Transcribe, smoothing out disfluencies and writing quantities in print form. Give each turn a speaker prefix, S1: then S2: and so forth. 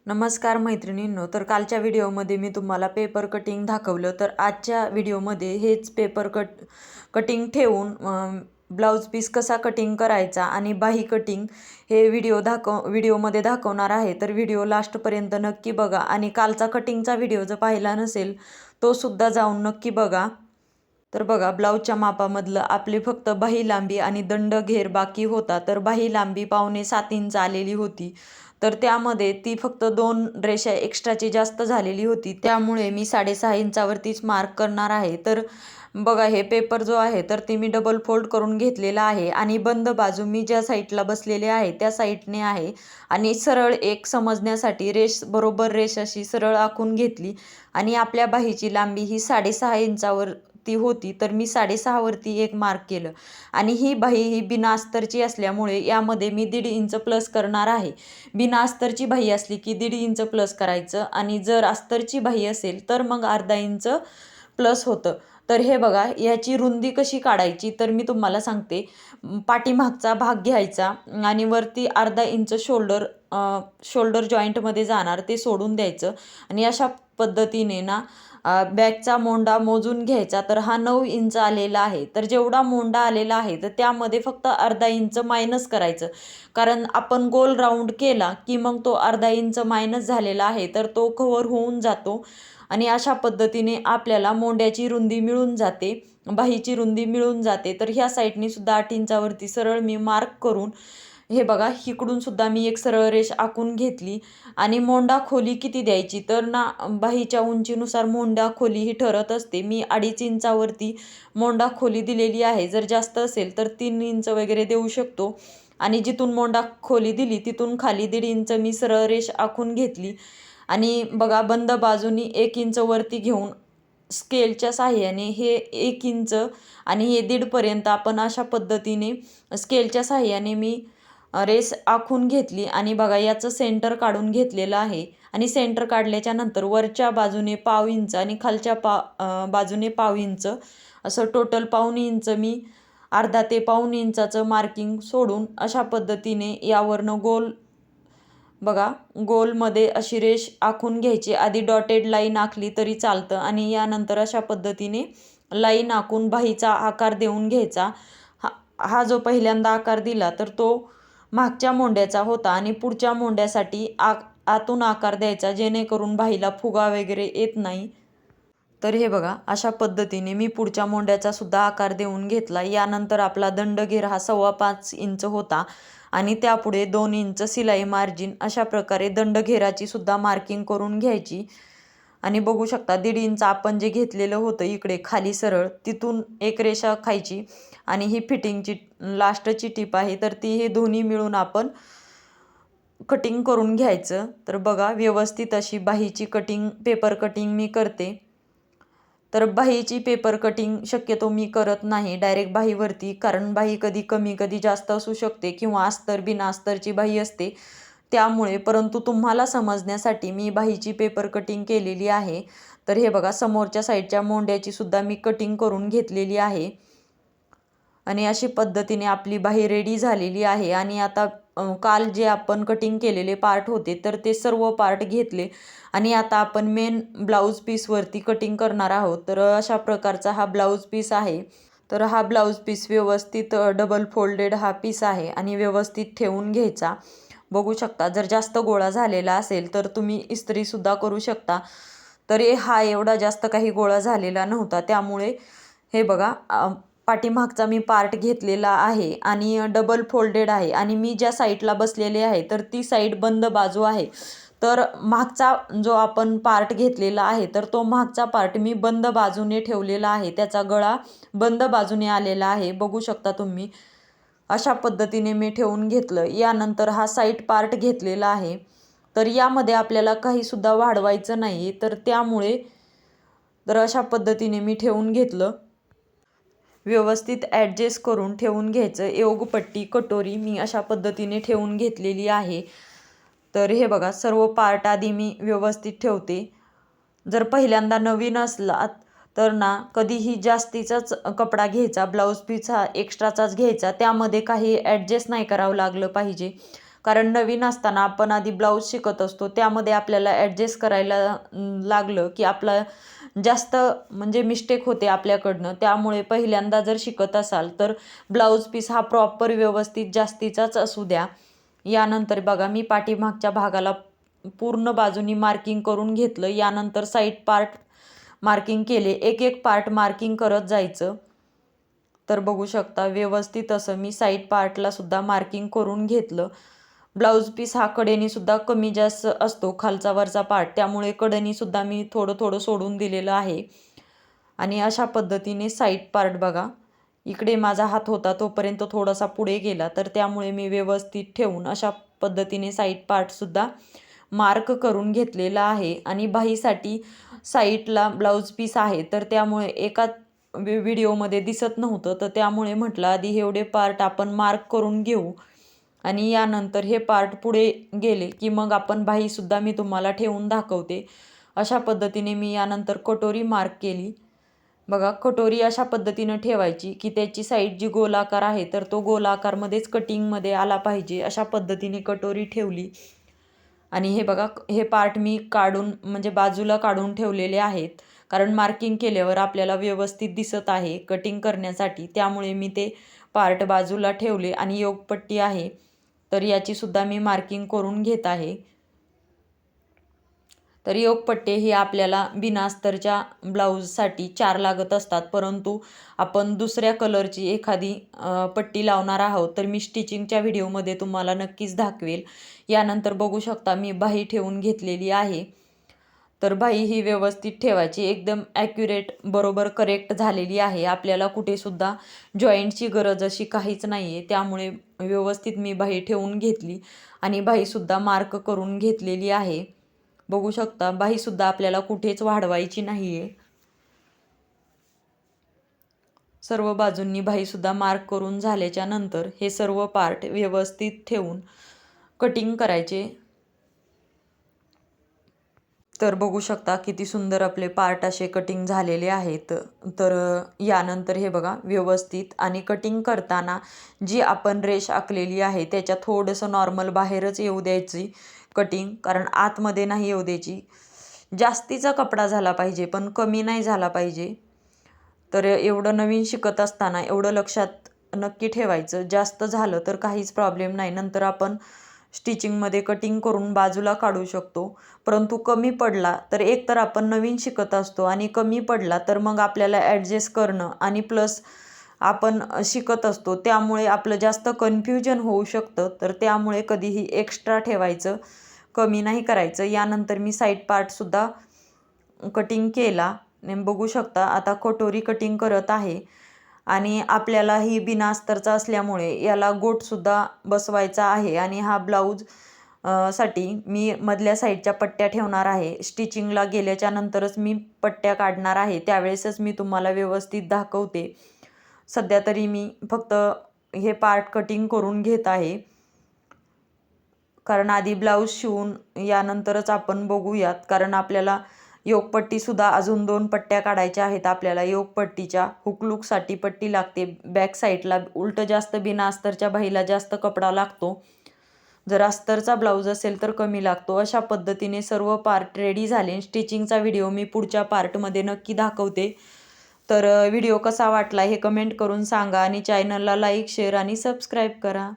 S1: नमस्कार मैत्रिणींनो, तर कालच्या व्हिडिओमध्ये मी तुम्हाला पेपर कटिंग दाखवलं. तर आजच्या व्हिडिओमध्ये हेच पेपर कटिंग ठेवून ब्लाऊज पीस कसा कटिंग करायचा आणि बाही कटिंग हे व्हिडिओमध्ये दाखवणार आहे. तर व्हिडिओ लास्टपर्यंत नक्की बघा आणि कालचा कटिंगचा व्हिडिओ जर पाहिला नसेल तो सुद्धा जाऊन नक्की बघा. तर बघा, ब्लाऊजच्या मापामधलं आपली फक्त बाही लांबी आणि दंड घेर बाकी होता. तर बाही लांबी 5.7 इंच आलेली होती. तर त्यामध्ये ती फक्त 2 रेषा एक्स्ट्राची जास्त झालेली होती, त्यामुळे मी 6.5 इंचावरतीच मार्क करणार आहे. तर बघा, हे पेपर जो आहे तर ते मी डबल फोल्ड करून घेतलेला आहे आणि बंद बाजू मी ज्या साईडला बसलेले आहे त्या साईडने आहे आणि सरळ एक समजण्यासाठी बरोबर रेष अशी सरळ आखून घेतली आणि आपल्या बाहीची लांबी ही 6.5 इंचावरती होती. तर मी 6.5 वरती एक मार्क केलं आणि ही बाही ही बिना अस्तरची असल्यामुळे यामध्ये मी 1.5 इंच प्लस करणार आहे. बिना अस्तरची बाही असली की 1.5 इंच प्लस करायचं आणि जर अस्तरची बाही असेल तर मग अर्धा इंच प्लस होतं. तर हे बघा, याची रुंदी कशी काढायची तर मी तुम्हाला सांगते. पाठीमागचा भाग घ्यायचा आणि वरती अर्धा इंच शोल्डर जॉईंटमध्ये जाणार ते सोडून द्यायचं आणि अशा पद्धतीने ना बॅकचा मोंडा मोजून घ्यायचा. तर हा 9 इंच आलेला आहे. तर जेवढा मोंडा आलेला आहे तर त्यामध्ये फक्त अर्धा इंच मायनस करायचं, कारण आपण गोल राऊंड केला की मग तो अर्धा इंच मायनस झालेला आहे तर तो कव्हर होऊन जातो आणि अशा पद्धतीने आपल्याला मोंड्याची रुंदी मिळून जाते, बाहीची रुंदी मिळून जाते. तर ह्या साईडनी सुद्धा 8 इंचावरती सरळ मी मार्क करून हे बघा, इकडून सुद्धा मी एक सरळ रेष आखून घेतली आणि मोंडा खोली किती द्यायची तर ना बाहीच्या उंचीनुसार मोंडा खोली ही ठरत असते. मी 2.5 इंचावरती मोंडा खोली दिलेली आहे. जर जास्त असेल तर 3 इंच वगैरे देऊ शकतो आणि जिथून मोंडा खोली दिली तिथून खाली 1.5 इंच मी सरळ रेष आखून घेतली आणि बघा, बंद बाजूनी 1 इंच वरती घेऊन स्केलच्या साहाय्याने हे 1 इंच आणि हे 1.5 पर्यंत आपण अशा पद्धतीने स्केलच्या साहाय्याने मी रेस आखून घेतली आणि बघा, याचं सेंटर काढून घेतलेलं आहे आणि सेंटर काढल्याच्या नंतर वरच्या बाजूने 1/2 इंच आणि खालच्या बाजूने 1/2 इंच असं टोटल 1/2 इंच मी अर्धा ते 1/2 इंचाचं मार्किंग सोडून अशा पद्धतीने यावरनं बघा, गोलमध्ये अशी रेष आखून घ्यायची. आधी डॉटेड लाईन आखली तरी चालतं आणि यानंतर अशा पद्धतीने लाईन आखून बाहीचा आकार देऊन घ्यायचा. हा जो पहिल्यांदा आकार दिला तर तो मागच्या मोंड्याचा होता आणि पुढच्या मोंड्यासाठी आतून आकार द्यायचा, जेणेकरून बाहीला फुगा वगैरे येत नाही. तर हे बघा, अशा पद्धतीने मी पुढच्या मोंड्याचा सुद्धा आकार देऊन घेतला. यानंतर आपला दंडघेर हा 5.25 इंच होता आणि त्यापुढे 2 इंच शिलाई मार्जिन अशा प्रकारे दंडघेराची सुद्धा मार्किंग करून घ्यायची आणि बघू शकता 1.5 इंच आपण जे घेतलेलं होतं इकडे खाली सरळ, तिथून एक रेषा खायची आणि ही फिटिंगची लास्टची टीप आहे. तर ती हे दोन्ही मिळून आपण कटिंग करून घ्यायचं. तर बघा, व्यवस्थित अशी बाहीची पेपर कटिंग मी करते. तर बाहीची पेपर कटिंग शक्यतो मी करत नाही डायरेक्ट बाहीवरती, कारण बाही कधी कमी कधी जास्त असू शकते किंवा बिना अस्तरची बाही असते त्यामुळे. परंतु तुम्हाला समजण्यासाठी मी बाहीची पेपर कटिंग केलेली आहे. तर हे बघा, समोरच्या साईडच्या मोंड्याची सुद्धा मी कटिंग करून घेतलेली आहे आणि अशी पद्धतीने आपली बाही रेडी झालेली आहे. आणि आता काल जे आपण कटिंग केलेले पार्ट होते तर ते सर्व पार्ट घेतले आणि आता आपण मेन ब्लाऊज पीसवरती कटिंग करणार आहोत. तर अशा प्रकारचा हा ब्लाऊज पीस आहे. तर हा ब्लाऊज पीस व्यवस्थित डबल फोल्डेड हा पीस आहे आणि व्यवस्थित ठेवून घ्यायचा. बघू शकता, जर जास्त गोळा झालेला असेल तर तुम्ही इस्त्रीसुद्धा करू शकता. तर हा एवढा जास्त काही गोळा झालेला नव्हता, त्यामुळे हे बघा, पाठीमागचा मी पार्ट घेतलेला आहे आणि डबल फोल्डेड आहे आणि मी ज्या साईडला बसलेले आहे तर ती साईड बंद बाजू आहे. तर मागचा जो आपण पार्ट घेतलेला आहे तर तो मागचा पार्ट मी बंद बाजूने ठेवलेला आहे. त्याचा गळा बंद बाजूने आलेला आहे, बघू शकता तुम्ही. अशा पद्धतीने मी ठेवून घेतलं. यानंतर हा साईड पार्ट घेतलेला आहे. तर यामध्ये आपल्याला काहीसुद्धा वाढवायचं नाही, तर त्यामुळे अशा पद्धतीने मी ठेवून घेतलं. व्यवस्थित ॲडजस्ट करून ठेवून घ्यायचं. योगपट्टी कटोरी मी अशा पद्धतीने ठेवून घेतलेली आहे. तर हे बघा, सर्व पार्ट आधी मी व्यवस्थित ठेवते. जर पहिल्यांदा नवीन असलात तर ना कधीही जास्तीचाच कपडा घ्यायचा, ब्लाऊज पीस हा एक्स्ट्राचाच घ्यायचा, त्यामध्ये काही ॲडजस्ट नाही करावं लागलं पाहिजे. कारण नवीन असताना आपण आधी ब्लाऊज शिकत असतो, त्यामध्ये आपल्याला ॲडजस्ट करायला लागलं की आपला जास्त म्हणजे मिस्टेक होते आपल्याकडनं. त्यामुळे पहिल्यांदा जर शिकत असाल तर ब्लाऊज पीस हा प्रॉपर व्यवस्थित जास्तीचाच असू द्या. यानंतर बघा मी पाठीमागच्या भागाला पूर्ण बाजूनी मार्किंग करून घेतलं. यानंतर साईड पार्ट मार्किंग केले. एक एक पार्ट मार्किंग करत जायचं. तर बघू शकता व्यवस्थित असं मी साईड पार्टला सुद्धा मार्किंग करून घेतलं. ब्लाऊज पीस हा कडेनी सुद्धा कमी जास्त असतो खालचा वरचा पार्ट, त्यामुळे कडेनी सुद्धा मी थोडं थोडं सोडून दिलेलं आहे. आणि अशा पद्धतीने साईड पार्ट बघा, इकडे माझा हात होता तोपर्यंत थोडासा पुढे गेला, तर त्यामुळे मी व्यवस्थित ठेवून अशा पद्धतीने साईड पार्टसुद्धा मार्क करून घेतलेला आहे. आणि बाहीसाठी साईडला ब्लाऊज पीस आहे, तर त्यामुळे एका व्हिडिओमध्ये दिसत नव्हतं, तर त्यामुळे म्हटलं आधी एवढे पार्ट आपण मार्क करून घेऊ आणि यानंतर हे पार्ट पुढे गेले की मग आपण बाहीसुद्धा मी तुम्हाला ठेवून दाखवते. अशा पद्धतीने मी यानंतर कटोरी मार्क केली. बघा कटोरी अशा पद्धतीनं ठेवायची की त्याची साईड जी गोलाकार आहे तर तो गोलाकारमध्येच कटिंगमध्ये आला पाहिजे, अशा पद्धतीने कटोरी ठेवली. आणि हे बघा हे पार्ट मी काढून म्हणजे बाजूला काढून ठेवलेले आहेत, कारण मार्किंग केल्यावर आपल्याला व्यवस्थित दिसत आहे कटिंग करण्यासाठी, त्यामुळे मी ते पार्ट बाजूला ठेवले. आणि योगपट्टी आहे तर याचीसुद्धा मी मार्किंग करून घेत आहे. तर योगपट्टे हे आपल्याला बिना अस्तरच्या ब्लाऊजसाठी 4 लागत असतात, परंतु आपण दुसऱ्या कलरची एखादी पट्टी लावणार आहोत, तर मी स्टिचिंगच्या व्हिडिओमध्ये तुम्हाला नक्कीच दाखवेल. यानंतर बघू शकता मी बाही ठेवून घेतलेली आहे. तर बाही ही व्यवस्थित ठेवायची, एकदम ॲक्युरेट बरोबर करेक्ट झालेली आहे. आपल्याला कुठेसुद्धा जॉईंटची गरज अशी काहीच नाही आहे, त्यामुळे व्यवस्थित मी बाही ठेवून घेतली आणि बाहीसुद्धा मार्क करून घेतलेली आहे. बघू शकता बाहीसुद्धा आपल्याला कुठेच वाढवायची नाही आहे. सर्व बाजूंनी बाहीसुद्धा मार्क करून झाल्याच्या नंतर हे सर्व पार्ट व्यवस्थित ठेवून कटिंग करायचे. तर बघू शकता किती सुंदर आपले पार्ट असे कटिंग झालेले आहेत. तर यानंतर हे बघा व्यवस्थित आणि कटिंग करताना जी आपण रेष आखलेली आहे त्याच्या थोडंसं नॉर्मल बाहेरच येऊ द्यायची कटिंग, कारण आतमध्ये नाही येऊ द्यायची. जास्तीचा कपडा झाला पाहिजे पण कमी नाही झाला पाहिजे. तर एवढं नवीन शिकत असताना एवढं लक्षात नक्की ठेवायचं. जास्त झालं तर काहीच प्रॉब्लेम नाही, नंतर आपण स्टिचिंगमध्ये कटिंग करून बाजूला काढू शकतो. परंतु कमी पडला तर एकतर आपण नवीन शिकत असतो आणि कमी पडला तर मग आपल्याला ॲडजस्ट करणं आणि प्लस आपण शिकत असतो, त्यामुळे आपलं जास्त कन्फ्युजन होऊ शकतं. तर त्यामुळे कधीही एक्स्ट्रा ठेवायचं, कमी नाही करायचं. यानंतर मी साईड पार्टसुद्धा कटिंग केला. बघू शकता आता कटोरी कटिंग करत आहे आणि आपल्याला ही बिना अस्तरचा असल्यामुळे याला गोटसुद्धा बसवायचा आहे. आणि हा ब्लाऊज साठी मी मधल्या साईडच्या पट्ट्या ठेवणार आहे. स्टिचिंगला गेल्याच्या नंतरच मी पट्ट्या काढणार आहे, त्यावेळेसच मी तुम्हाला व्यवस्थित दाखवते. सध्या तरी मी फक्त हे पार्ट कटिंग करून घेत आहे, कारण आधी ब्लाऊज शिवून यानंतरच आपण बघूयात. कारण आपल्याला योगपट्टीसुद्धा अजून 2 पट्ट्या काढायच्या आहेत. आपल्याला योगपट्टीच्या हुकलूकसाठी पट्टी लागते बॅक साईडला. उलटं जास्त बिना अस्तरच्या बाहीला जास्त कपडा लागतो, जर अस्तरचा ब्लाऊज असेल तर कमी लागतो. अशा पद्धतीने सर्व पार्ट रेडी झाले. स्टिचिंगचा व्हिडिओ मी पुढच्या पार्टमध्ये नक्की दाखवते. तर व्हिडिओ कसा वाटला हे कमेंट करून सांगा आणि चॅनलला लाईक, शेअर आणि सबस्क्राईब करा.